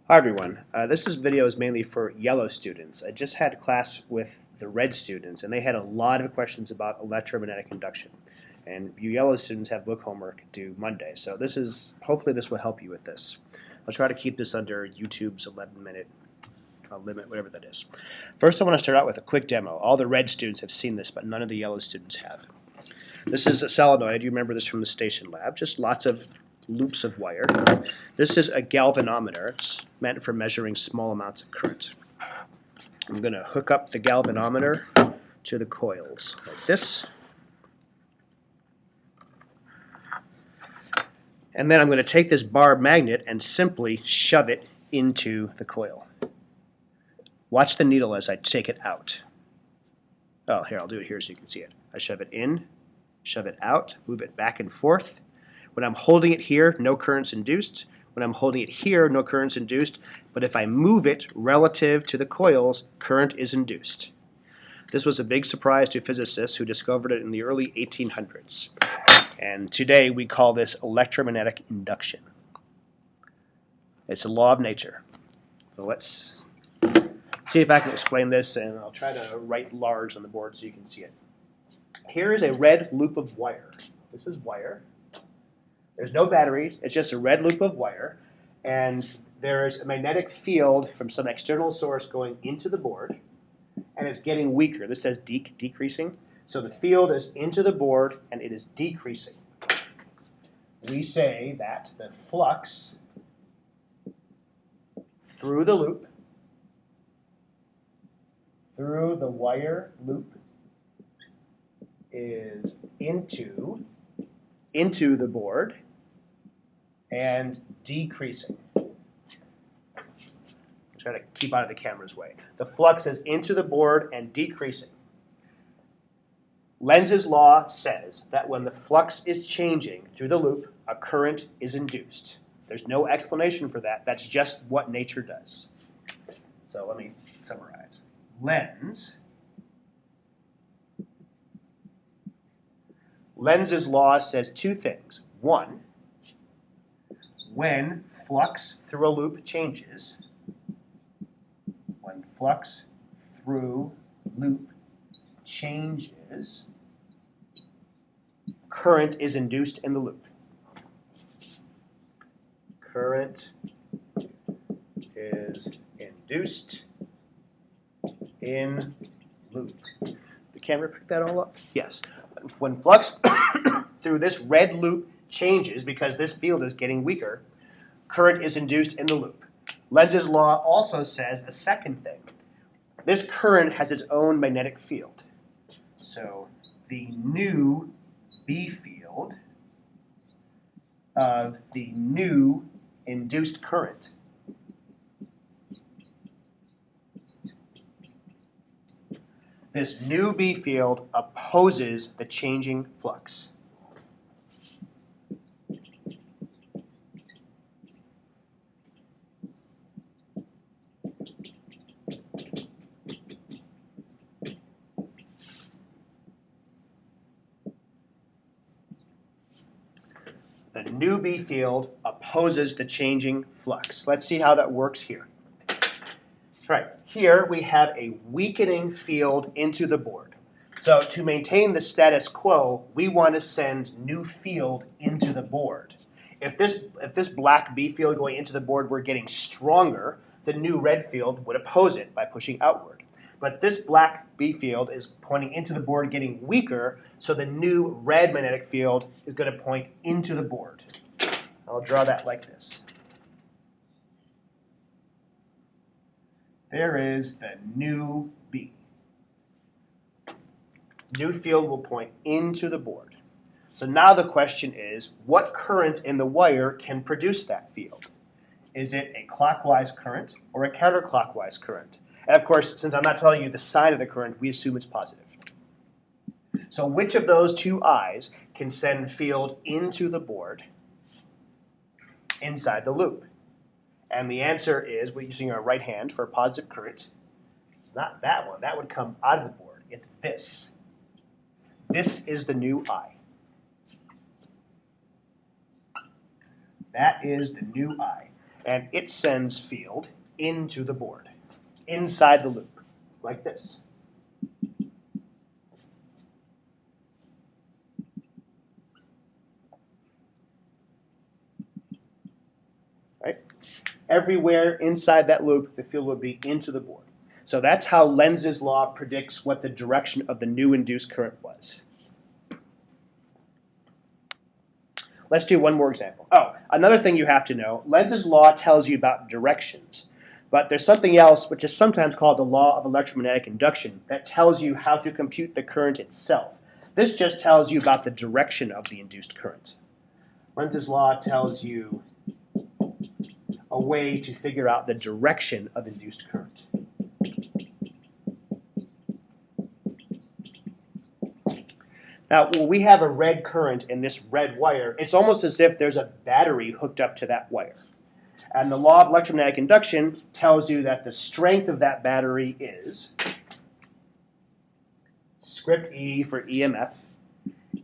Hi everyone. This video is mainly for yellow students. I just had class with the red students and they had a lot of questions about electromagnetic induction. And you yellow students have book homework due Monday. So hopefully this will help you with this. I'll try to keep this under YouTube's 11-minute limit, whatever that is. First I want to start out with a quick demo. All the red students have seen this, but none of the yellow students have. This is a solenoid. You remember this from the station lab. Just lots of loops of wire. This is a galvanometer. It's meant for measuring small amounts of current. I'm going to hook up the galvanometer to the coils like this. And then I'm going to take this bar magnet and simply shove it into the coil. Watch the needle as I take it out. Oh, here, I'll do it here so you can see it. I shove it in, shove it out, move it back and forth. When I'm holding it here, no current's induced. When I'm holding it here, no current's induced. But if I move it relative to the coils, current is induced. This was a big surprise to physicists who discovered it in the early 1800s. And today we call this electromagnetic induction. It's a law of nature. So let's see if I can explain this, and I'll try to write large on the board so you can see it. Here is a red loop of wire. This is wire. There's no batteries. It's just a red loop of wire. And there's a magnetic field from some external source going into the board. And it's getting weaker. This says decreasing. So the field is into the board and it is decreasing. We say that the flux through the loop, through the wire loop, is into the board and decreasing. Try to keep out of the camera's way. The flux is into the board and decreasing. Lenz's law says that when the flux is changing through the loop, a current is induced. There's no explanation for that. That's just what nature does. So let me summarize. Lenz's law says two things. One, when flux through a loop changes, current is induced in the loop. Current is induced in loop. The camera pick that all up? Yes. When flux through this red loop changes because this field is getting weaker, current is induced in the loop. Lenz's law also says a second thing. This current has its own magnetic field. So the new B field of the new induced current this new B field opposes the changing flux. The new B field opposes the changing flux. Let's see how that works here. Right, here we have a weakening field into the board. So to maintain the status quo, we want to send new field into the board. If this black B field going into the board were getting stronger, the new red field would oppose it by pushing outward. But this black B field is pointing into the board getting weaker, so the new red magnetic field is going to point into the board. I'll draw that like this. There is the new B. New field will point into the board. So now the question is, what current in the wire can produce that field? Is it a clockwise current or a counterclockwise current? And of course, since I'm not telling you the sign of the current, we assume it's positive. So which of those two I's can send field into the board inside the loop? And the answer is, we're using our right hand for a positive current. It's not that one. That would come out of the board. It's this. This is the new I. That is the new I. and it sends field into the board, inside the loop, like this. Right? Everywhere inside that loop, the field would be into the board. So that's how Lenz's law predicts what the direction of the new induced current was. Let's do one more example. Oh, another thing you have to know, Lenz's law tells you about directions. But there's something else, which is sometimes called the law of electromagnetic induction, that tells you how to compute the current itself. This just tells you about the direction of the induced current. Lenz's law tells you a way to figure out the direction of induced current. Now, when we have a red current in this red wire, it's almost as if there's a battery hooked up to that wire. And the law of electromagnetic induction tells you that the strength of that battery is script E for EMF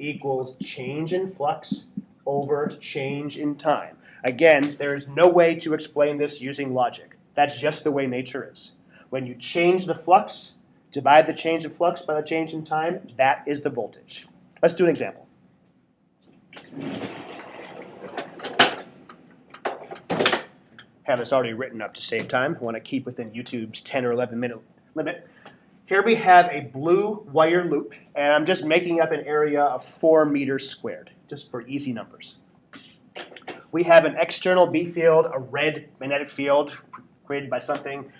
equals change in flux over change in time. Again, there's no way to explain this using logic. That's just the way nature is. When you change the flux, divide the change in flux by the change in time, that is the voltage. Let's do an example. Have this already written up to save time. I want to keep within YouTube's 10 or 11 minute limit. Here we have a blue wire loop, and I'm just making up an area of 4 meters squared, just for easy numbers. We have an external B field, a red magnetic field created by something.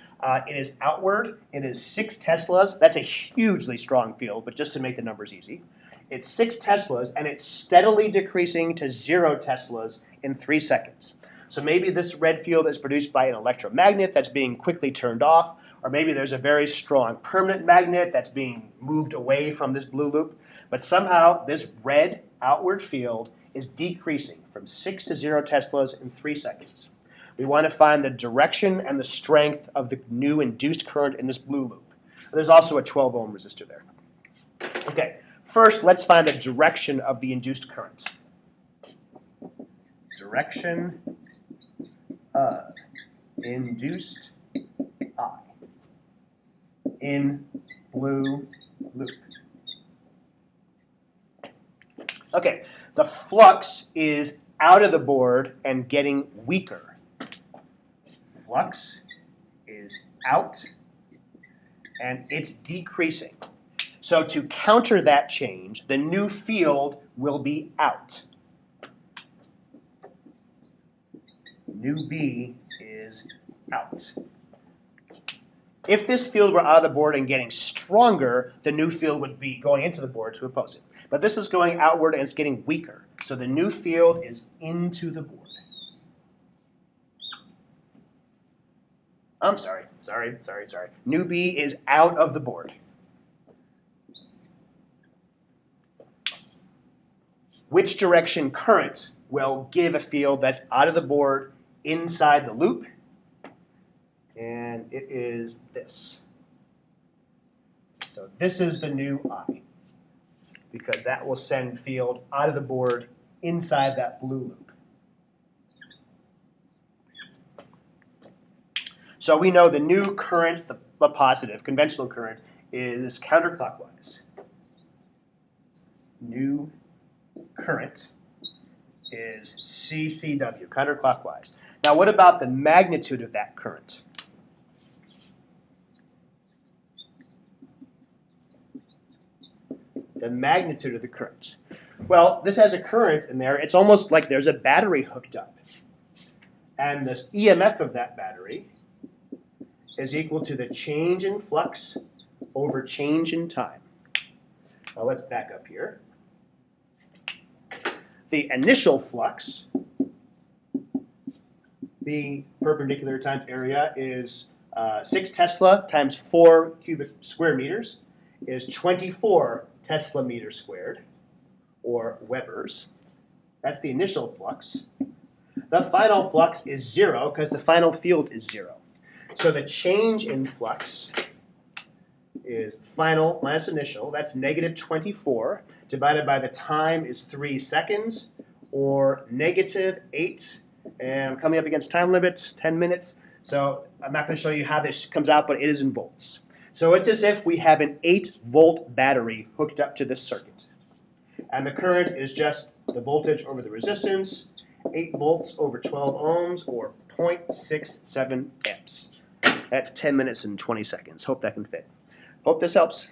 It is outward. It is 6 Teslas. That's a hugely strong field, but just to make the numbers easy. It's 6 Teslas, and it's steadily decreasing to 0 Teslas in 3 seconds. So maybe this red field is produced by an electromagnet that's being quickly turned off, or maybe there's a very strong permanent magnet that's being moved away from this blue loop. But somehow this red outward field is decreasing from 6 to 0 Teslas in 3 seconds. We want to find the direction and the strength of the new induced current in this blue loop. There's also a 12 ohm resistor there. Okay, first let's find the direction of the induced current. Direction of induced I in blue loop. Okay, the flux is out of the board and getting weaker. Flux is out and it's decreasing. So to counter that change, the new field will be out. New B is out. If this field were out of the board and getting stronger, the new field would be going into the board to oppose it. But this is going outward and it's getting weaker. So the new field is into the board. I'm sorry. New B is out of the board. Which direction current will give a field that's out of the board inside the loop? And it is this. So this is the new I, because that will send field out of the board inside that blue loop. So we know the new current, the positive, conventional current, is counterclockwise. New current is CCW, counterclockwise. Now what about the magnitude of that current? The magnitude of the current. Well, this has a current in there. It's almost like there's a battery hooked up. And the EMF of that battery is equal to the change in flux over change in time. Now let's back up here. The initial flux, the perpendicular times area, is 6 Tesla times 4 cubic square meters is 24 Tesla meters squared, or Webers. That's the initial flux. The final flux is 0 because the final field is 0. So the change in flux is final minus initial. That's negative 24 divided by the time is 3 seconds, or negative 8 And I'm coming up against time limits, 10 minutes. So I'm not going to show you how this comes out, but it is in volts. So it's as if we have an 8-volt battery hooked up to this circuit. And the current is just the voltage over the resistance, 8 volts over 12 ohms, or 0.67 amps. That's 10 minutes and 20 seconds. Hope that can fit. Hope this helps.